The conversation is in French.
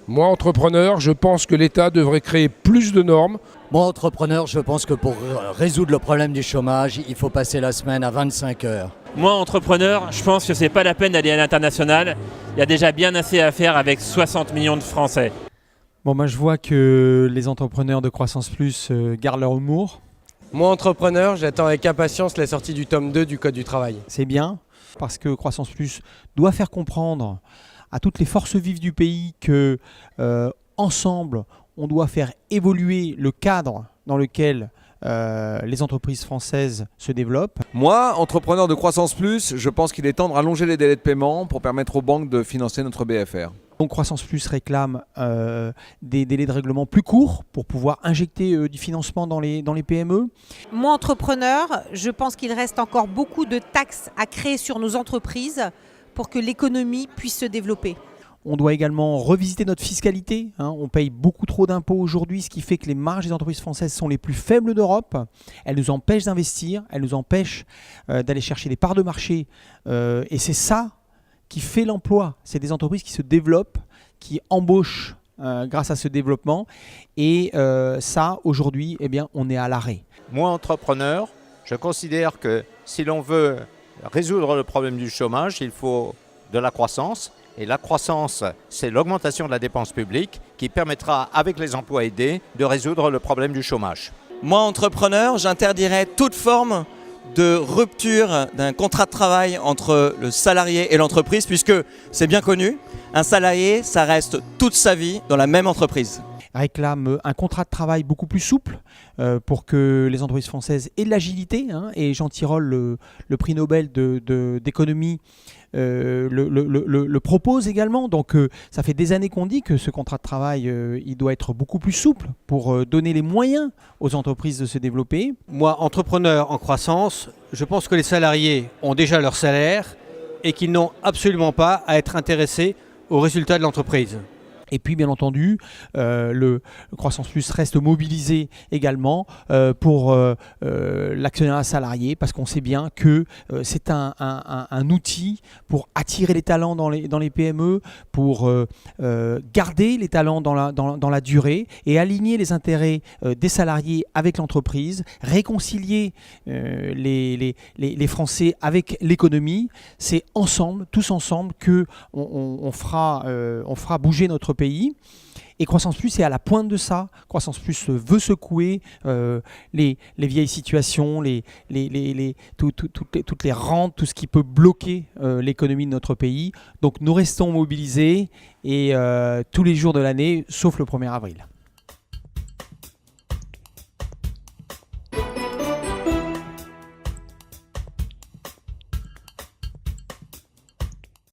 Moi, entrepreneur, je pense que l'État devrait créer plus de normes. Moi, entrepreneur, je pense que pour résoudre le problème du chômage, il faut passer la semaine à 25 heures. Moi, entrepreneur, je pense que c'est pas la peine d'aller à l'international. Il y a déjà bien assez à faire avec 60 millions de Français. Bon, moi je vois que les entrepreneurs de Croissance Plus gardent leur humour. Moi, entrepreneur, j'attends avec impatience la sortie du tome 2 du Code du travail. C'est bien, parce que Croissance Plus doit faire comprendre à toutes les forces vives du pays que ensemble, on doit faire évoluer le cadre dans lequel les entreprises françaises se développent. Moi, entrepreneur de Croissance Plus, je pense qu'il est temps de rallonger les délais de paiement pour permettre aux banques de financer notre BFR. Donc Croissance Plus réclame des délais de règlement plus courts pour pouvoir injecter du financement dans les PME. Moi, entrepreneur, je pense qu'il reste encore beaucoup de taxes à créer sur nos entreprises pour que l'économie puisse se développer. On doit également revisiter notre fiscalité. On paye beaucoup trop d'impôts aujourd'hui, ce qui fait que les marges des entreprises françaises sont les plus faibles d'Europe. Elles nous empêchent d'investir, elles nous empêchent d'aller chercher des parts de marché. Et c'est ça qui fait l'emploi. C'est des entreprises qui se développent, qui embauchent grâce à ce développement. Et ça, aujourd'hui, eh bien, on est à l'arrêt. Moi, entrepreneur, je considère que si l'on veut résoudre le problème du chômage, il faut de la croissance. Et la croissance, c'est l'augmentation de la dépense publique qui permettra, avec les emplois aidés, de résoudre le problème du chômage. Moi, entrepreneur, j'interdirais toute forme de rupture d'un contrat de travail entre le salarié et l'entreprise, puisque c'est bien connu, un salarié, ça reste toute sa vie dans la même entreprise. Réclame un contrat de travail beaucoup plus souple pour que les entreprises françaises aient de l'agilité. Et Jean Tirole, le prix Nobel d'économie, le propose également. Donc ça fait des années qu'on dit que ce contrat de travail il doit être beaucoup plus souple pour donner les moyens aux entreprises de se développer. Moi, entrepreneur en croissance, je pense que les salariés ont déjà leur salaire et qu'ils n'ont absolument pas à être intéressés aux résultats de l'entreprise. Et puis, bien entendu, le Croissance Plus reste mobilisé également pour l'actionnariat salarié, parce qu'on sait bien que c'est un outil pour attirer les talents dans les PME, pour garder les talents dans la durée et aligner les intérêts des salariés avec l'entreprise, réconcilier les Français avec l'économie. C'est ensemble, tous ensemble, qu'on fera bouger notre pays. Et Croissance Plus est à la pointe de ça. Croissance Plus veut secouer les vieilles situations, toutes les rentes, tout ce qui peut bloquer l'économie de notre pays. Donc nous restons mobilisés et tous les jours de l'année, sauf le 1er avril.